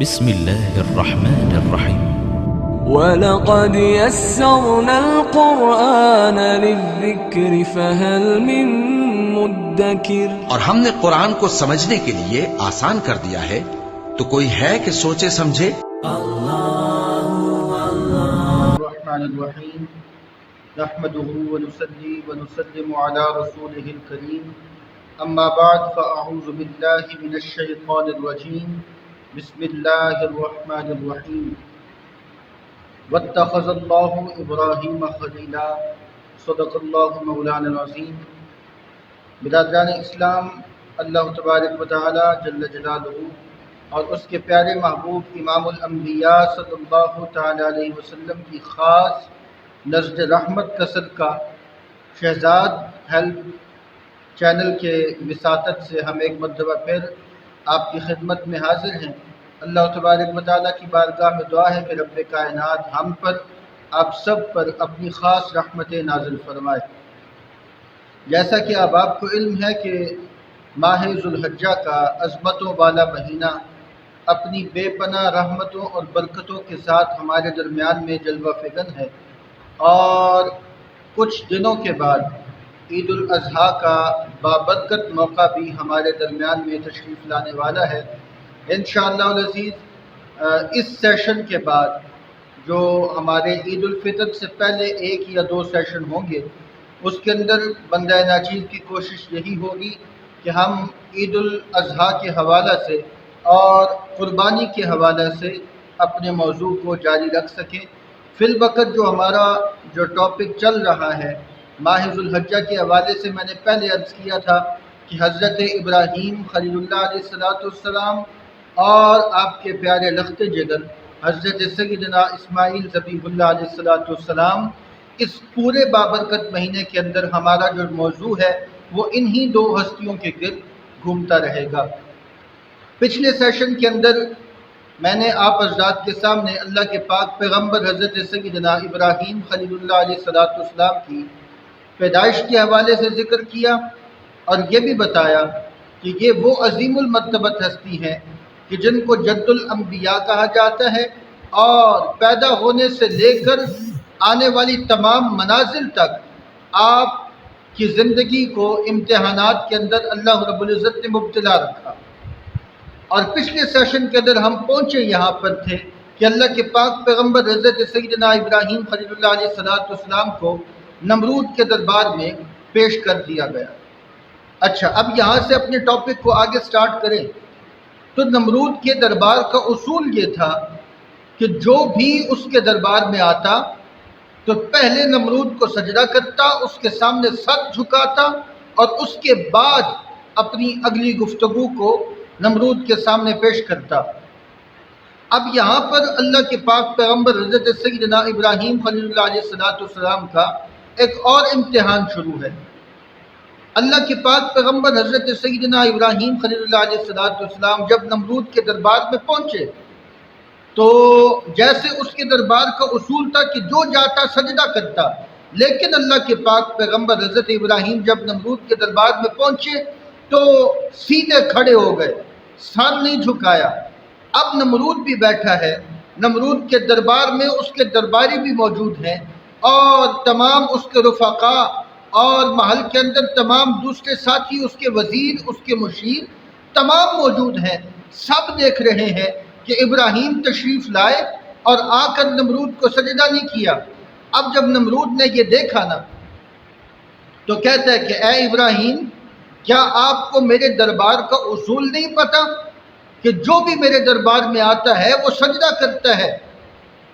بسم الله الرحمن الرحيم. وَلَقَدْ يَسَّرْنَا الْقُرْآنَ لِلذِّكْرِ فَهَلْ مِن مُّدَّكِرٍ۔ اور ہم نے قرآن کو سمجھنے کے لیے آسان کر دیا ہے، تو کوئی ہے کہ سوچے سمجھے؟ الرحمن الرحیم نحمده ونصلي ونسلم على رسوله الكريم اما بعد فاعوذ بالله من الشیطان الرجیم بسم الله الرحمن الرحیم واتخذ الله ابراہیم خلیلا صدق اللہ مولانا العظیم۔ برادران اسلام، اللہ تبارک و تعالی جل جلالہ اور اس کے پیارے محبوب امام الانبیاء صلی اللہ تعالی علیہ وسلم کی خاص نزد رحمت کا صدقہ شہزاد ہیلپ چینل کے وساطت سے ہم ایک مرتبہ پھر آپ کی خدمت میں حاضر ہیں۔ اللہ تبارک و تعالیٰ کی بارگاہ میں دعا ہے کہ رب کائنات ہم پر، آپ سب پر اپنی خاص رحمتیں نازل فرمائے۔ جیسا کہ اب آپ کو علم ہے کہ ماہ ذوالحجہ کا عظمتوں والا مہینہ اپنی بے پناہ رحمتوں اور برکتوں کے ساتھ ہمارے درمیان میں جلوہ فگن ہے، اور کچھ دنوں کے بعد عید الاضحیٰ کا بابرکت موقع بھی ہمارے درمیان میں تشریف لانے والا ہے۔ انشاءاللہ العزیز اس سیشن کے بعد جو ہمارے عید الفطر سے پہلے 1 یا 2 سیشن ہوں گے، اس کے اندر بندہ ناچیز کی کوشش یہی ہوگی کہ ہم عید الاضحیٰ کے حوالہ سے اور قربانی کے حوالے سے اپنے موضوع کو جاری رکھ سکیں۔ فی الوقت جو ہمارا ٹاپک چل رہا ہے ماہ ذوالحجہ کے حوالے سے، میں نے پہلے عرض کیا تھا کہ حضرت ابراہیم خلیل اللہ علیہ السلام اور آپ کے پیارے لخت جگر حضرت سیدنا اسماعیل ذبیح اللہ علیہ السلام، اس پورے بابرکت مہینے کے اندر ہمارا جو موضوع ہے وہ انہی 2 ہستیوں کے گرد گھومتا رہے گا۔ پچھلے سیشن کے اندر میں نے آپ حضرات کے سامنے اللہ کے پاک پیغمبر حضرت سیدنا ابراہیم خلیل اللہ علیہ السلام کی پیدائش کے حوالے سے ذکر کیا، اور یہ بھی بتایا کہ یہ وہ عظیم المرتبت ہستی ہیں کہ جن کو جد الانبیاء کہا جاتا ہے، اور پیدا ہونے سے لے کر آنے والی تمام منازل تک آپ کی زندگی کو امتحانات کے اندر اللہ رب العزت نے مبتلا رکھا۔ اور پچھلے سیشن کے اندر ہم پہنچے یہاں پر تھے کہ اللہ کے پاک پیغمبر حضرت سیدنا ابراہیم خلیل اللہ علیہ السلام کو نمرود کے دربار میں پیش کر دیا گیا۔ اچھا، اب یہاں سے اپنے ٹاپک کو آگے سٹارٹ کریں تو نمرود کے دربار کا اصول یہ تھا کہ جو بھی اس کے دربار میں آتا تو پہلے نمرود کو سجدہ کرتا، اس کے سامنے سر جھکاتا، اور اس کے بعد اپنی اگلی گفتگو کو نمرود کے سامنے پیش کرتا۔ اب یہاں پر اللہ کے پاک پیغمبر حضرت سیدنا ابراہیم خلیل اللہ علیہ السلام کا ایک اور امتحان شروع ہے۔ اللہ کے پاک پیغمبر حضرت سیدنا ابراہیم خلیل اللہ علیہ السلام جب نمرود کے دربار میں پہنچے تو جیسے اس کے دربار کا اصول تھا کہ جو جاتا سجدہ کرتا، لیکن اللہ کے پاک پیغمبر حضرت ابراہیم جب نمرود کے دربار میں پہنچے تو سیدھے کھڑے ہو گئے، سر نہیں جھکایا۔ اب نمرود بھی بیٹھا ہے، نمرود کے دربار میں اس کے درباری بھی موجود ہیں، اور تمام اس کے رفقا اور محل کے اندر تمام دوسرے ساتھی، اس کے وزیر، اس کے مشیر تمام موجود ہیں۔ سب دیکھ رہے ہیں کہ ابراہیم تشریف لائے اور آ کر نمرود کو سجدہ نہیں کیا۔ اب جب نمرود نے یہ دیکھا نا تو کہتا ہے کہ اے ابراہیم، کیا آپ کو میرے دربار کا اصول نہیں پتا کہ جو بھی میرے دربار میں آتا ہے وہ سجدہ کرتا ہے؟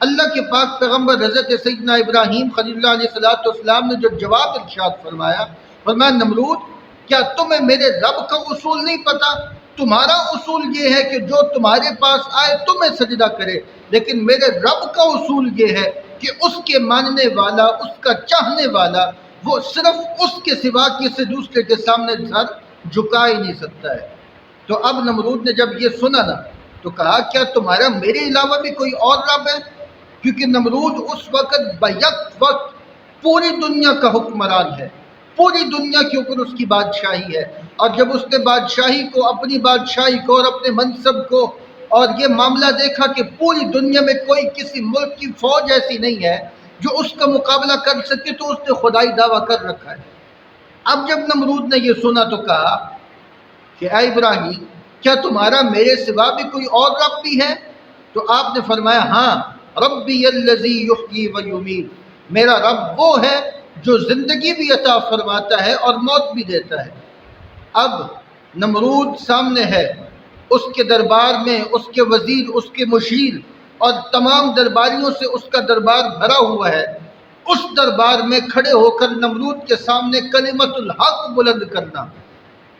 اللہ کے پاک پیغمبر حضرت سیدنا ابراہیم خلیل اللہ علیہ السلام نے جو جواب ارشاد فرمایا نمرود، کیا تمہیں میرے رب کا اصول نہیں پتا؟ تمہارا اصول یہ ہے کہ جو تمہارے پاس آئے تمہیں سجدہ کرے، لیکن میرے رب کا اصول یہ ہے کہ اس کے ماننے والا، اس کا چاہنے والا، وہ صرف اس کے سوا کسی دوسرے کے سامنے سر جھکا ہی نہیں سکتا ہے۔ تو اب نمرود نے جب یہ سنا نا تو کہا، کیا تمہارا میرے علاوہ بھی کوئی اور رب ہے؟ کیونکہ نمرود اس وقت بیک وقت پوری دنیا کا حکمران ہے، پوری دنیا کے اوپر اس کی بادشاہی ہے، اور جب اس نے بادشاہی کو، اپنی بادشاہی کو اور اپنے منصب کو اور یہ معاملہ دیکھا کہ پوری دنیا میں کوئی کسی ملک کی فوج ایسی نہیں ہے جو اس کا مقابلہ کر سکے، تو اس نے خدائی دعویٰ کر رکھا ہے۔ اب جب نمرود نے یہ سنا تو کہا کہ اے ابراہیم، کیا تمہارا میرے سوا بھی کوئی اور رب بھی ہے؟ تو آپ نے فرمایا ہاں، ربی الذی یحیی و یمیت، میرا رب وہ ہے جو زندگی بھی عطا فرماتا ہے اور موت بھی دیتا ہے۔ اب نمرود سامنے ہے، اس کے دربار میں اس کے وزیر، اس کے مشیر اور تمام درباریوں سے اس کا دربار بھرا ہوا ہے۔ اس دربار میں کھڑے ہو کر نمرود کے سامنے کلمت الحق بلند کرنا،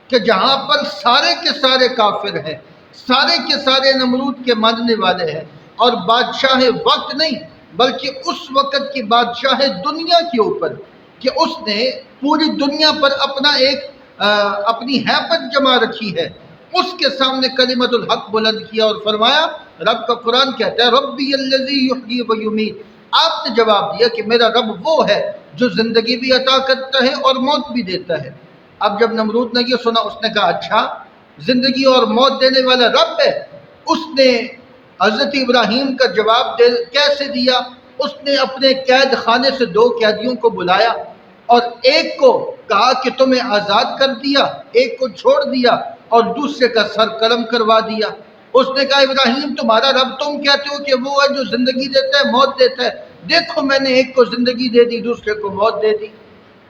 کہ جہاں پر سارے کے سارے کافر ہیں، سارے کے سارے نمرود کے ماننے والے ہیں، اور بادشاہ وقت نہیں بلکہ اس وقت کی بادشاہ دنیا کے اوپر، کہ اس نے پوری دنیا پر اپنی حیبت جما رکھی ہے، اس کے سامنے کلمت الحق بلند کیا اور فرمایا، رب کا قرآن کہتا ہے ربی الذی یحیی و یمیت، آپ نے جواب دیا کہ میرا رب وہ ہے جو زندگی بھی عطا کرتا ہے اور موت بھی دیتا ہے۔ اب جب نمرود نے یہ سنا، اس نے کہا اچھا، زندگی اور موت دینے والا رب ہے؟ اس نے حضرت ابراہیم کا جواب کیسے دیا؟ اس نے اپنے قید خانے سے 2 قیدیوں کو بلایا اور ایک کو کہا کہ تمہیں آزاد کر دیا، ایک کو چھوڑ دیا اور دوسرے کا سر قلم کروا دیا۔ اس نے کہا ابراہیم، تمہارا رب تم کہتے ہو کہ وہ ہے جو زندگی دیتا ہے موت دیتا ہے، دیکھو میں نے ایک کو زندگی دے دی، دوسرے کو موت دے دی۔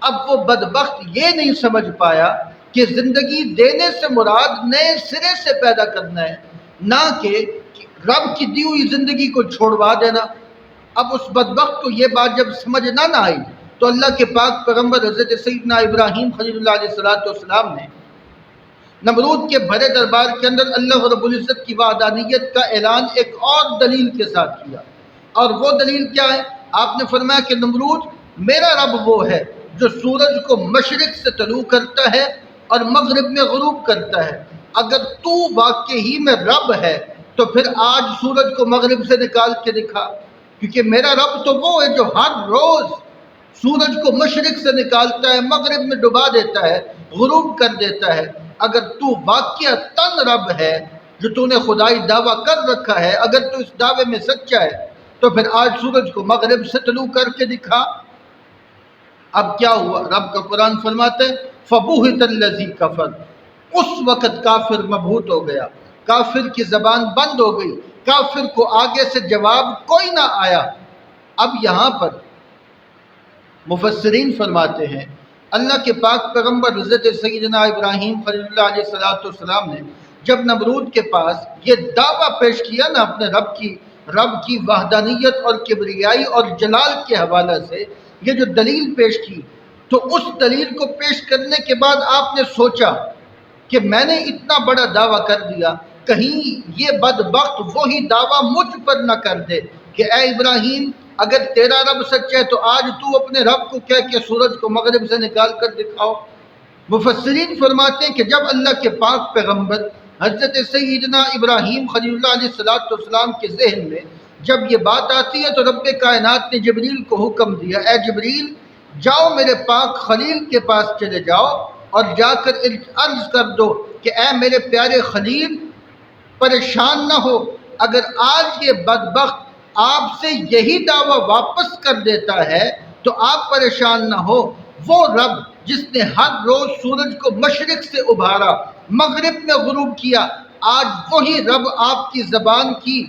اب وہ بدبخت یہ نہیں سمجھ پایا کہ زندگی دینے سے مراد نئے سرے سے پیدا کرنا ہے، نہ کہ رب کی دی ہوئی زندگی کو چھوڑوا دینا۔ اب اس بدبخت کو یہ بات جب سمجھ نہ آئی تو اللہ کے پاک پیغمبر حضرت سیدنا ابراہیم خلیل اللہ علیہ السلام نے نمرود کے بھرے دربار کے اندر اللہ رب العزت کی وحدانیت کا اعلان ایک اور دلیل کے ساتھ کیا، اور وہ دلیل کیا ہے؟ آپ نے فرمایا کہ نمرود، میرا رب وہ ہے جو سورج کو مشرق سے طلوع کرتا ہے اور مغرب میں غروب کرتا ہے۔ اگر تو واقعی میں رب ہے تو پھر آج سورج کو مغرب سے نکال کے دکھا، کیونکہ میرا رب تو وہ ہے جو ہر روز سورج کو مشرق سے نکالتا ہے، مغرب میں ڈبا دیتا ہے، غروب کر دیتا ہے۔ اگر تو واقعتاً رب ہے جو تو نے خدائی دعویٰ کر رکھا ہے، اگر تو اس دعوے میں سچا ہے تو پھر آج سورج کو مغرب سے طلوع کر کے دکھا۔ اب کیا ہوا؟ رب کا قرآن فرماتا ہے فَبُہِتَ الَّذِي كَفَرَ، اس وقت کافر مبہوت ہو گیا، کافر کی زبان بند ہو گئی، کافر کو آگے سے جواب کوئی نہ آیا۔ اب یہاں پر مفسرین فرماتے ہیں اللہ کے پاک پیغمبر حضرت سیدنا ابراہیم خلیل اللہ علیہ السلام نے جب نمرود کے پاس یہ دعویٰ پیش کیا نا اپنے رب کی وحدانیت اور کبریائی اور جلال کے حوالے سے، یہ جو دلیل پیش کی، تو اس دلیل کو پیش کرنے کے بعد آپ نے سوچا کہ میں نے اتنا بڑا دعویٰ کر دیا، کہیں یہ بدبخت وہی دعویٰ مجھ پر نہ کر دے کہ اے ابراہیم، اگر تیرا رب سچ ہے تو آج تو اپنے رب کو کہہ کے سورج کو مغرب سے نکال کر دکھاؤ۔ مفسرین فرماتے ہیں کہ جب اللہ کے پاک پیغمبر حضرت سیدنا ابراہیم خلیل اللہ علیہ السلام کے ذہن میں جب یہ بات آتی ہے تو رب کائنات نے جبریل کو حکم دیا، اے جبریل جاؤ میرے پاک خلیل کے پاس چلے جاؤ اور جا کر عرض کر دو کہ اے میرے پیارے خلیل، پریشان نہ ہو، اگر آج یہ بدبخت آپ سے یہی دعویٰ واپس کر دیتا ہے تو آپ پریشان نہ ہو، وہ رب جس نے ہر روز سورج کو مشرق سے ابھارا، مغرب میں غروب کیا، آج وہی رب آپ کی زبان کی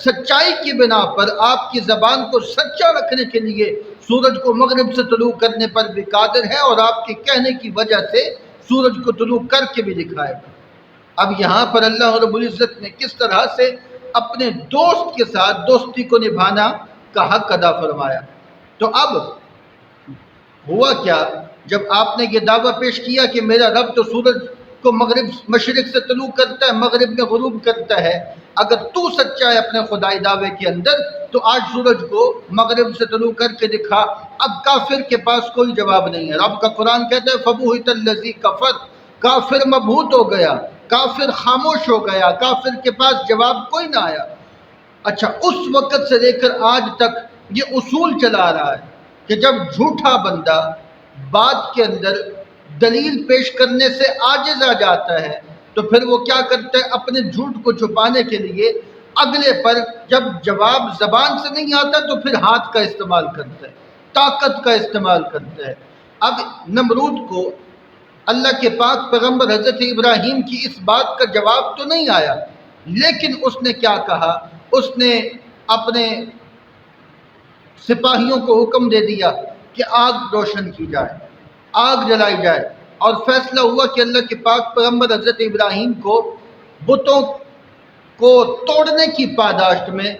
سچائی کی بنا پر، آپ کی زبان کو سچا رکھنے کے لیے سورج کو مغرب سے طلوع کرنے پر بھی قادر ہے، اور آپ کے کہنے کی وجہ سے سورج کو طلوع کر کے بھی دکھائے گا۔ اب یہاں پر اللہ رب العزت نے کس طرح سے اپنے دوست کے ساتھ دوستی کو نبھانا کا حق ادا فرمایا۔ تو اب ہوا کیا؟ جب آپ نے یہ دعویٰ پیش کیا کہ میرا رب تو سورج کو مشرق سے طلوع کرتا ہے، مغرب میں غروب کرتا ہے، اگر تو سچا ہے اپنے خدائی دعوے کے اندر تو آج سورج کو مغرب سے طلوع کر کے دکھا۔ اب کافر کے پاس کوئی جواب نہیں ہے۔ رب کا قرآن کہتا ہے فَبُہِتَ الَّذِي كَفَرَ، کافر مبہوت ہو گیا، کافر خاموش ہو گیا، کافر کے پاس جواب کوئی نہ آیا۔ اچھا، اس وقت سے لے کر آج تک یہ اصول چلا رہا ہے کہ جب جھوٹا بندہ بات کے اندر دلیل پیش کرنے سے عاجز آ جاتا ہے تو پھر وہ کیا کرتا ہے، اپنے جھوٹ کو چھپانے کے لیے اگلے پر جب جواب زبان سے نہیں آتا تو پھر ہاتھ کا استعمال کرتا ہے، طاقت کا استعمال کرتا ہے۔ اب نمرود کو اللہ کے پاک پیغمبر حضرت ابراہیم کی اس بات کا جواب تو نہیں آیا، لیکن اس نے کیا کہا، اس نے اپنے سپاہیوں کو حکم دے دیا کہ آگ روشن کی جائے، آگ جلائی جائے، اور فیصلہ ہوا کہ اللہ کے پاک پیغمبر حضرت ابراہیم کو بتوں کو توڑنے کی پاداشت میں،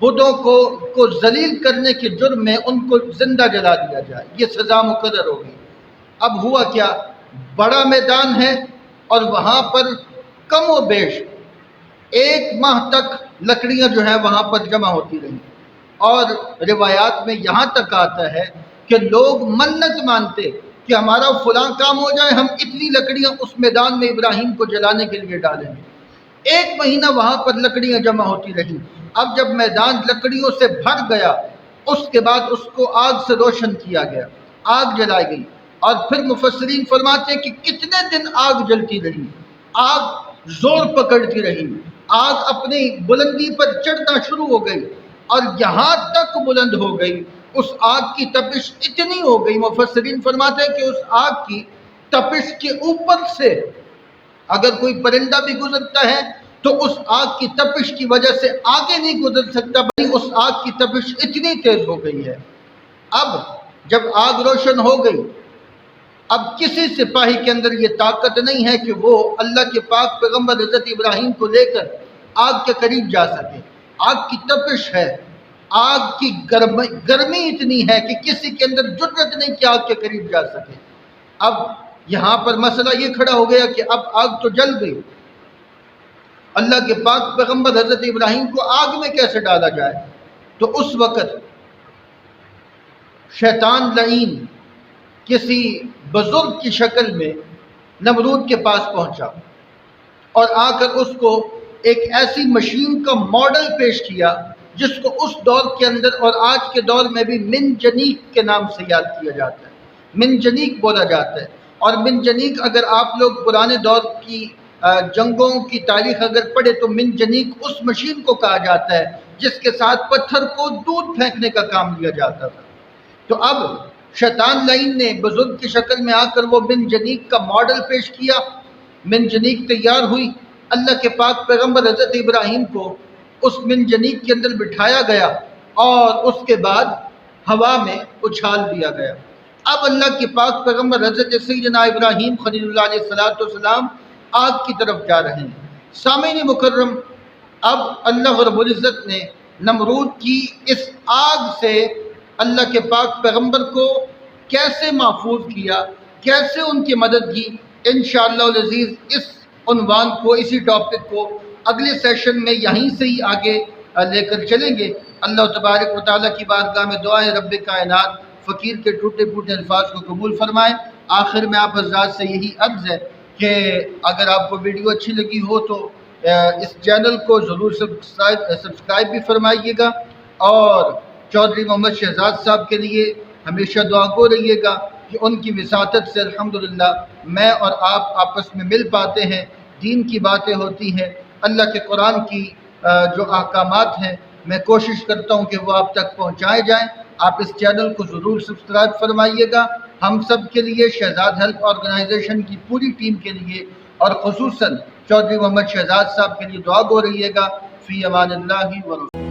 بتوں کو ذلیل کرنے کے جرم میں ان کو زندہ جلا دیا جائے، یہ سزا مقرر ہوگی۔ اب ہوا کیا، بڑا میدان ہے اور وہاں پر کم و بیش 1 ماہ تک لکڑیاں جو ہیں وہاں پر جمع ہوتی رہیں، اور روایات میں یہاں تک آتا ہے کہ لوگ منت مانتے کہ ہمارا فلاں کام ہو جائے، ہم اتنی لکڑیاں اس میدان میں ابراہیم کو جلانے کے لیے ڈالیں گے۔ 1 مہینہ وہاں پر لکڑیاں جمع ہوتی رہیں۔ اب جب میدان لکڑیوں سے بھر گیا، اس کے بعد اس کو آگ سے روشن کیا گیا، آگ جلائی گئی، اور پھر مفسرین فرماتے ہیں کہ کتنے دن آگ جلتی رہی، آگ زور پکڑتی رہی، آگ اپنی بلندی پر چڑھنا شروع ہو گئی، اور یہاں تک بلند ہو گئی، اس آگ کی تپش اتنی ہو گئی، مفسرین فرماتے ہیں کہ اس آگ کی تپش کے اوپر سے اگر کوئی پرندہ بھی گزرتا ہے تو اس آگ کی تپش کی وجہ سے آگے نہیں گزر سکتا، بلکہ اس آگ کی تپش اتنی تیز ہو گئی ہے۔ اب جب آگ روشن ہو گئی، اب کسی سپاہی کے اندر یہ طاقت نہیں ہے کہ وہ اللہ کے پاک پیغمبر حضرت ابراہیم کو لے کر آگ کے قریب جا سکے۔ آگ کی تپش ہے، آگ کی گرمی اتنی ہے کہ کسی کے اندر جرأت نہیں کہ آگ کے قریب جا سکے۔ اب یہاں پر مسئلہ یہ کھڑا ہو گیا کہ اب آگ تو جل گئی، اللہ کے پاک پیغمبر حضرت ابراہیم کو آگ میں کیسے ڈالا جائے؟ تو اس وقت شیطان لعین کسی بزرگ کی شکل میں نمرود کے پاس پہنچا اور آ کر اس کو ایک ایسی مشین کا ماڈل پیش کیا جس کو اس دور کے اندر اور آج کے دور میں بھی منجنیق کے نام سے یاد کیا جاتا ہے، منجنیق بولا جاتا ہے۔ اور منجنیق اگر آپ لوگ پرانے دور کی جنگوں کی تاریخ اگر پڑھے تو منجنیق اس مشین کو کہا جاتا ہے جس کے ساتھ پتھر کو دودھ پھینکنے کا کام لیا جاتا تھا۔ تو اب شیطان لعین نے بزرگ کی شکل میں آ کر وہ منجنیق کا ماڈل پیش کیا، منجنیق تیار ہوئی، اللہ کے پاک پیغمبر حضرت ابراہیم کو اس منجنیق کے اندر بٹھایا گیا اور اس کے بعد ہوا میں اچھال دیا گیا۔ اب اللہ کے پاک پیغمبر حضرت سیدنا ابراہیم خلیل اللہ علیہ السلام آگ کی طرف جا رہے ہیں۔ سامعین مکرم، اب اللہ رب العزت نے نمرود کی اس آگ سے اللہ کے پاک پیغمبر کو کیسے محفوظ کیا، کیسے ان کی مدد کی، انشاءاللہ العزیز اس عنوان کو، اسی ٹاپک کو اگلے سیشن میں یہیں سے ہی آگے لے کر چلیں گے۔ اللہ تبارک و تعالیٰ کی بارگاہ میں دعا ہے رب کائنات فقیر کے ٹوٹے پھوٹے الفاظ کو قبول فرمائے۔ آخر میں آپ حضرات سے یہی عرض ہے کہ اگر آپ کو ویڈیو اچھی لگی ہو تو اس چینل کو ضرور سبسکرائب بھی فرمائیے گا، اور چودھری محمد شہزاد صاحب کے لیے ہمیشہ دعا گو رہیے گا کہ ان کی وساطت سے الحمدللہ میں اور آپ آپس میں مل پاتے ہیں، دین کی باتیں ہوتی ہیں، اللہ کے قرآن کی جو احکامات ہیں میں کوشش کرتا ہوں کہ وہ آپ تک پہنچائے جائیں۔ آپ اس چینل کو ضرور سبسکرائب فرمائیے گا۔ ہم سب کے لیے، شہزاد ہیلپ آرگنائزیشن کی پوری ٹیم کے لیے اور خصوصاً چودھری محمد شہزاد صاحب کے لیے دعا گو رہیے گا۔ فی امان اللہ و